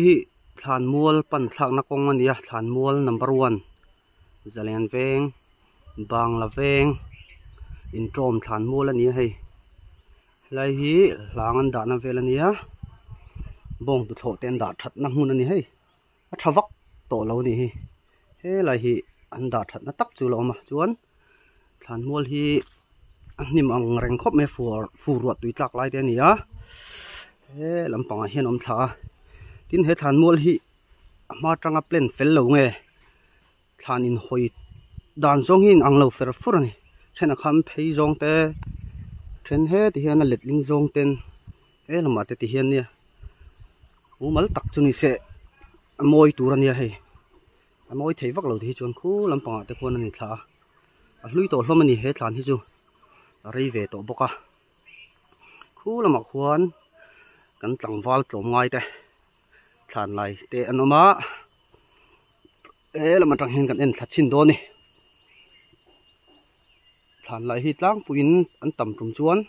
hi than mual pan thak na kong ania than mual number 1 zalen veng bang la veng in trom than mual ania hei lai hi langan da na vel ania bong tu tho ten da that na hun ani hei a thawak to lo ni hi he lai hi an da that na tak chu lo ma chuan than mual hi nim ang reng khop me fu ruat tui tlak lai te ania he lampang hian om tha tin he than mual hi ma tanga plan fel lo nge than in hoi dan zong hin ang lo fer fur ani thena kham phei zong te then he ti hian a letling zong ten e lama te ti hian nia umal tak chu ni se moi tur ania hei moi thei vak lo thi chon khu lampang te kon ani thla a hlui to hlom ani he thlan hi chu rei ve to boka khu lama khuan kan tlangwal tlom ngai te thlan lai te anoma e lama tang hin kan en thachin do ni thlan lai hi tlang puin an tam tum chuan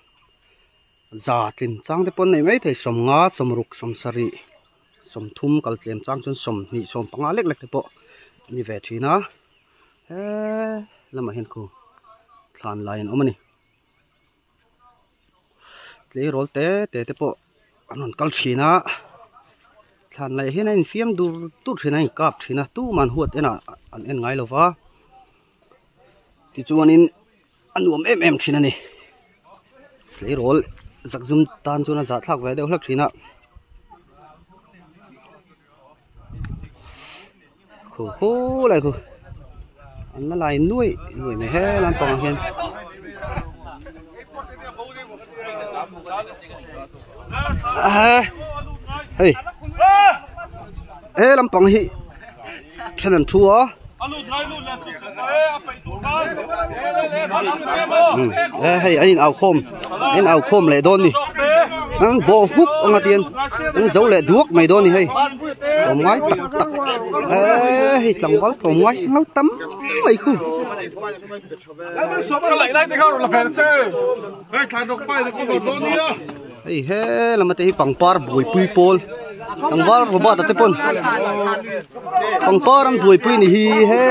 za tlin chang te pon nei mai thei som nga som ruk som sari som thum kal tlem chang chun som ni som panga lek lek te po ni ve thina he lama hen khu thlan lai an omani tlei rol te po anon kal thina thlan lai hen in fiam dur tu thina in kap thina tu man huat ena an en ngai lova ti chuanin anuam em thina ni tlei rol zakzum tan chuna za thak ve deuh hlak thina khu hu lai khu an la lai nuôi me he lam pang hian hey lam pang hi thanan thua hey anh ao khom le don ni anh bo huk ông tiền anh giấu le duok mày don ni hey ông ngoái tak hey chẳng có ông ngoái nấu tắm mày khu hey làm cái pang par bui pui pol ang var robot ate pon pang par ang bui pui ni hi he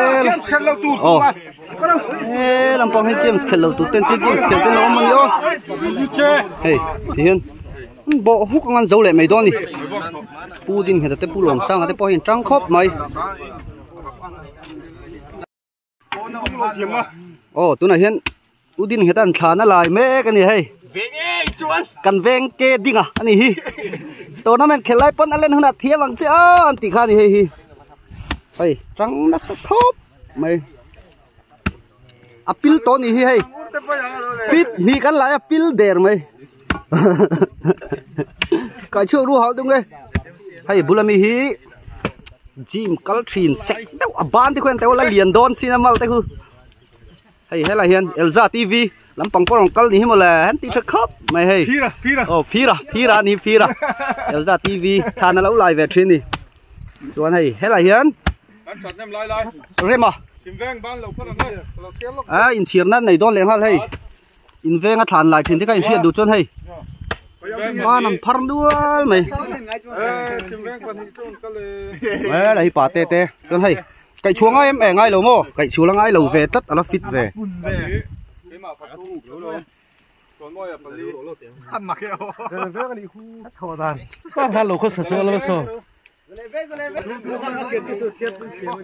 oh he lampang he games khelo tu ten games khel ten om man yo hey hian bo huk ngan zo le mai don ni pu din he te pu lom sang ate po hin trang khop mai oh tu na hian udin he tan thana lai me ka ni hey kan veng ke dinga ani hi tournament khelai pon alen huna thia wang che an ti kha ni he hi hey trang na sa khop mai apil to ni hi hey fit ni kan lai apil der mai ka chu ru hal dung nge hey bulami hi jim kal thin sek deu aban ti kwen teu la lian don sinamal te khu hey hela hian elza tv lampang porong kal ni himola han ti thak khop mai hey phira oh phira ni phira elza tv thana lo lai ve thin ni chuan hey hela hian kan chat nem lai rema sim veng ban lo phan nei lo tiam lo a in chiam nan nei don leng hal hey in veng a thlan lai thin te kai fiat du chon hey ma nam phar dual mai sim veng pan hi chon kal le lai pa te chon hey kai chuang em ngai lo mo kai chu la ngai lo ve tat ala fit ve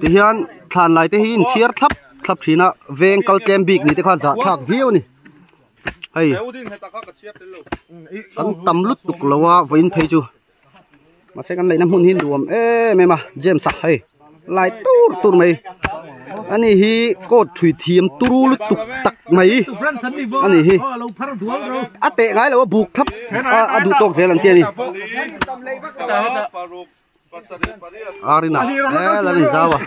ti hian thlan lai te hi in chiar thlap thina veng kal kem bik ni te kha za thak view ni hei an tam lut tuk lawa voin phei chu ma se kan leina mun hin duam e me ma jem sa hei lai tur mai ani hi ko thui thiam turu lut tuk tak mai ani hi ate ngai lo buk thap adu tok zelan te ni arina la ni zawa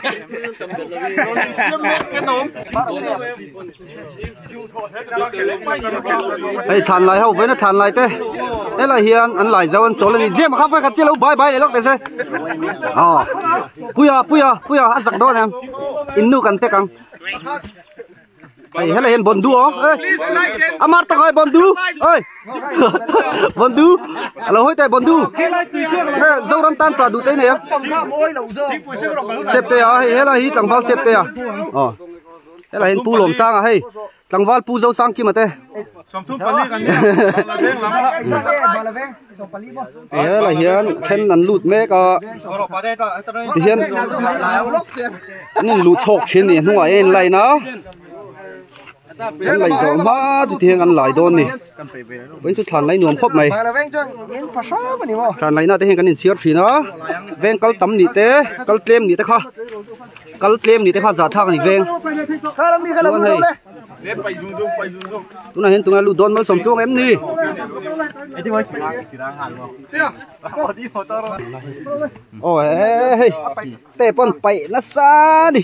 hey than lai ho ve na than lai te e la hian an lai zawan chol ni jem kha fa kha chelo bye bye le lok te se puya azak do nam innu kan te kang hay là hiện bondu ơi amar tao hay bondu ơi bondu là hoi tay bondu dâu răm tan trả đủ tay này á xếp tay à hay là hi chẳng vào xếp tay à hay là hiện pu lồng sang à hay chẳng vào pu dâu sang kia mà tay hay là hiện khen ăn lụt mẹ cả hiện nên lụt chọc trên này không phải em lại nó anh lại giỏi má thì thiêng ăn lại đôn nè vẫn chút thàn lấy nuông khóc mày thàn lấy nó thì cái này xíu phì nó ven câu tắm nị té câu tlem nị té kha câu tlem nị té kha giả thang nị ven tụi này hiện tụi này lụt đôn mới sống chuông em nè ôi té pon bay nó xa đi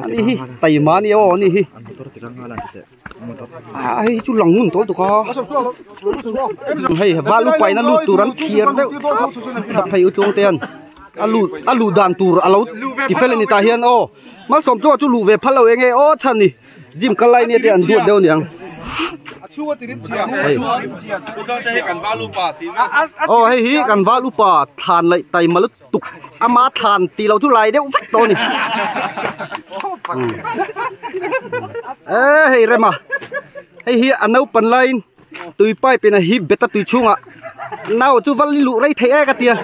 đi tay má nè ô nè ai chú lòng muốn tối tụi con hay va lúc bay nó lụt tụi rắn thiệt đấy phải yêu chuông tiền lụt đàn tụi alo thì phải lên ta hiền ô mà sống cho chú lụt về phát lâu anh ấy ô chân đi dìm cái này nè tiền đuột đâu nhỉ ô hay hí cần va lúc bà thàn lại tay mà lúc tục ama thàn tì lâu chú lại đấy vắt to nè ê hay rồi mà hay hi anh nấu pan line tụi bay bên này hi beta tụi chung à nào chú vẫn lụ đây thấy cái tiền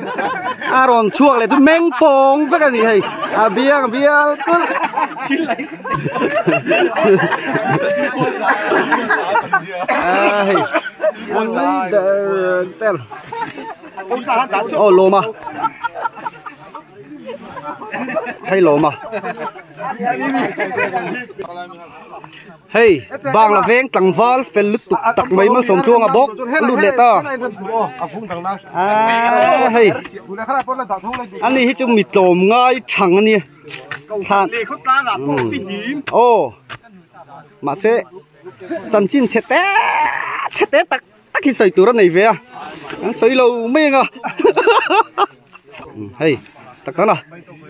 rồi chuông lại tụi meng pong với cái gì hay bia cứ ô lô mà hay lô mà hey bang là ven tầng val phèn lứt tục tặc mấy mà sống chuông à bốc lụt lệ ta hey anh này chúng mịt tôm ngay thằng anh nè thằng ô mà sẽ chân chín chết té tắc khi sấy tụi này về sấy lâu mê à hey tắc đó nè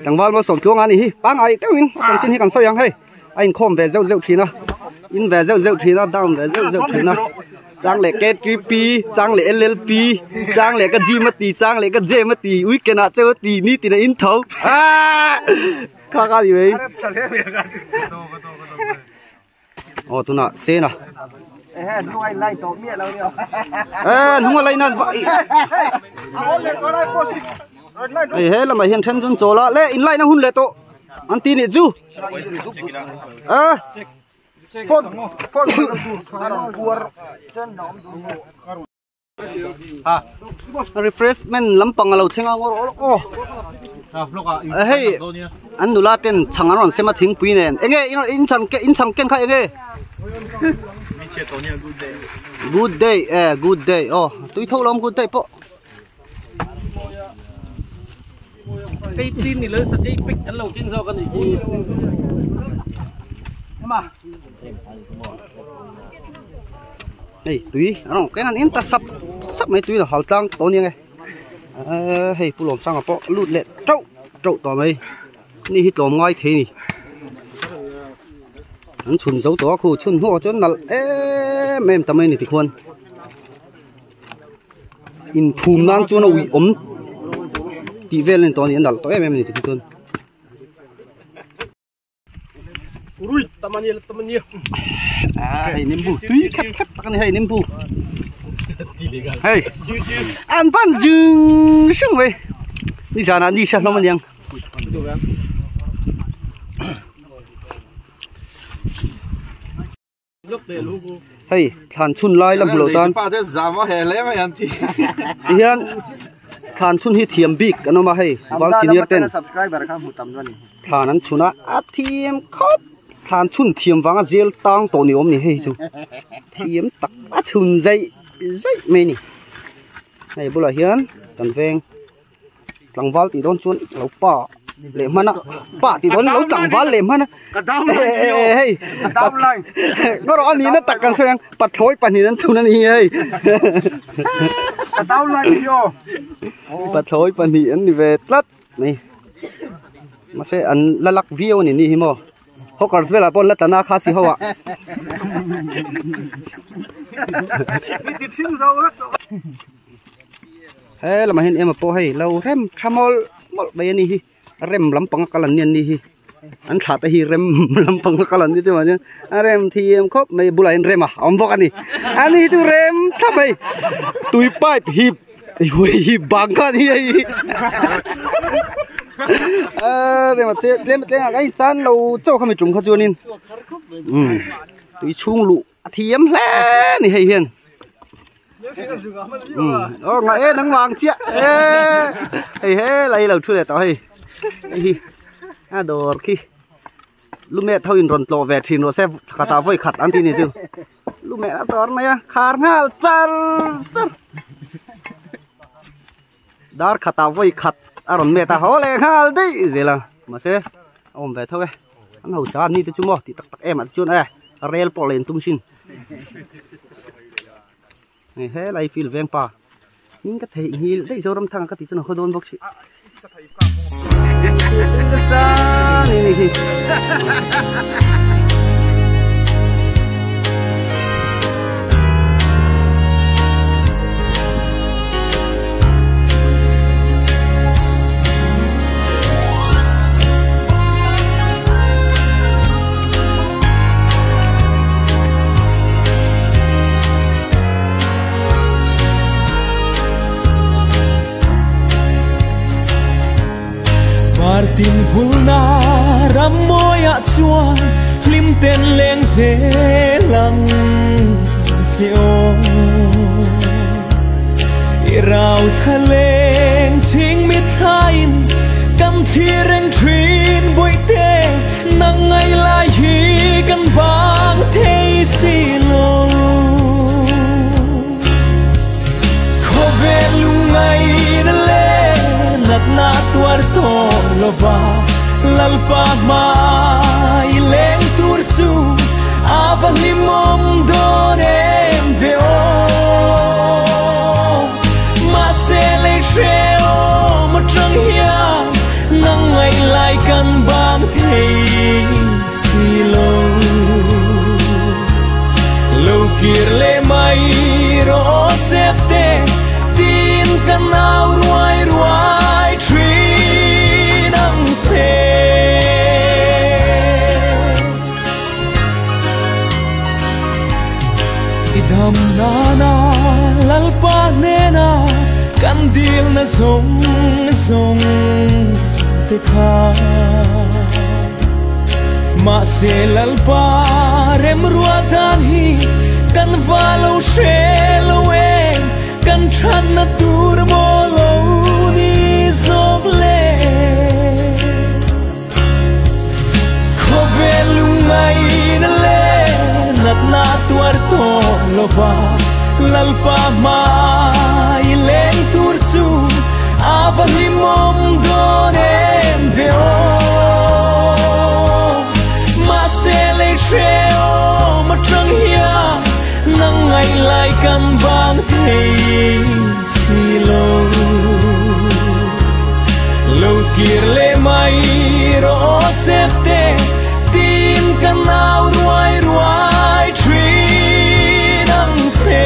tầng val mà sống chuông anh này bang ai tiêu in chân chín hi càng sấy hay anh khom về rêu thì nó in về rêu thì nó down về rêu thì nó trang lệ cái GP trang lệ LLP trang lệ cái G mất tỷ trang lệ cái J mất tỷ weekend à chơi tỷ ní tỷ là in thấu cái gì vậy tụi nó xe nè đúng rồi lấy nó vậy hết là mày hiện thân chân chỗ là lẽ in lại nó hun lệ tổ anh tin này chú refreshment lampang alo thenga ngor hey an nula ten changa ron sema thing pui nen enge in chang ken kha enge good day tui thâu lom good day po cái tin này lớn cái pick ăn lẩu trên rau cái gì mà đây túi cái này ta sắp mấy túi là hào trang to như này hay phụ lồng sang à po lụt lệ trâu to mấy ni hít lồng ngay thế nhỉ anh chun dấu to khu chun hoa chun là mềm tầm này thì khuôn in phùm nan chun nó bị ốm đi về lên to này đặt to em này thì khuôn ui tầm nhiều hay nem bu túi khép cái này hay nem bu hay ăn pan dừng xong vậy đi sao nào đi sao nó mà nhang hay thàn chun lai làm lẩu tan hiện thàn chun hi thiềm big cái nó mà hay vào senior ten thàn ăn chun á thiềm khóc thàn chun thiềm vàng gel tang tổ niệm này hay chú thiềm tắc á chun dây mày nè này bữa là hiến cần ven tầng val thì đón chun lẩu bò lệ mana pa thì đón lẩu tầng val lệ mana hey nó rồi anh nó tắc cần sang bắt thối bắt nhìn nó chun anh hey bắt thối bắt nhìn về tắt này mà sẽ ăn la lắc video này đi himo hawkers vela pon la tana kha si hawa he la mahin em po hei lo rem thamol mol bay ni hi rem lampang kalan nian ni hi an tha ta hi rem lampang kalan ni chuma nya rem thiam khop mai bulai rem om bok ani tu rem thabai tui pipe hip hui bang ka ni ai rem te lem ai chan lo chau khami chung kha chuanin tui chung lu thiam hle ni hei hian ngại nắng vàng chia hey lấy lâu chưa để tao hey đồ khi lúc mẹ thôi rộn lò về thì nó sẽ khát tao với khát ăn thì này chứ lúc mẹ đã tao mày khát ngao char dar khát tao với khát rộn mẹ tao hó lên ngao đấy gì là mà sẽ ôm về thôi ăn hậu sáng đi tới chung mò thì tắc em ăn chuột này rel bỏ lên tung xin này thế lại phil veng pa những cái thể hiện đấy rồi thằng cái tí cho nó hơi đôn bốc xị này Martin Pulna Ramoya chuan lim ten leng je lang cheo irau thaleng ching mit thain kan thi reng thin boite nang ngai lai hi kan bang thei si lo khove lungai na le nat na tuar to lova lalpa mai leng tur chu avali mom donem veo ma se le sheo ma trăng hia nang ngai lai kan bang thei si lo lo kir le mai ro sefte tin kan au ruai ruai trin ang se idam nana lalpa nena kan dil na song song te kha ma se lalpa rem ruatan hi kan valo shelo kan chan na tur mo lo ni zog le khove lungai na le nat na tuar to lova lalpa mai leng tur chu avali mom donem veo ma se le sheo ma trăng hia nang ngai lai kan bang thei si lo lo kir le mai ro sefte tin kan au ruai ruai trin ang se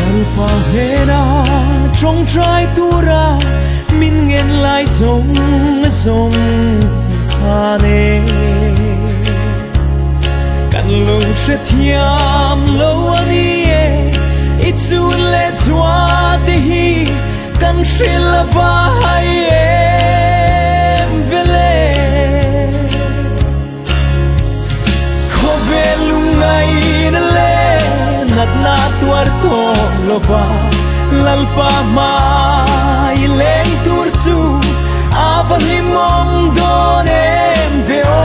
lalpa hena trong trai tu ra min ngen lai zong zong hane kan lo she thiam lo ani e itsun le zwa te hi kan shila va hai em vele khove lungai na le nat na tuar to lova lalpa mai leng tur chu avali mom donem veo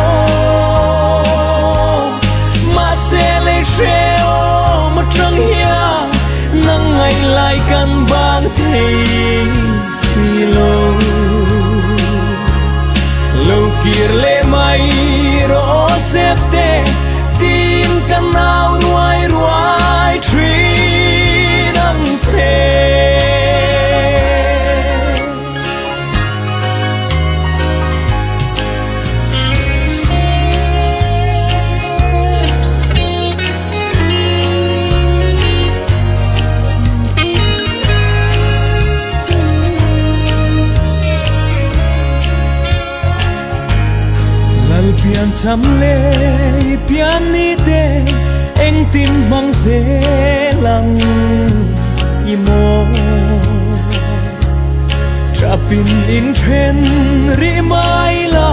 ma se le sheo ma trăng hia nang ngai lai kan bang thei si lo lo kir le mai ro sefte tin kan au ruai ruai trin ang se pian cham le pian ni te eng tin mang se lang i mo trapin in tren ri mai la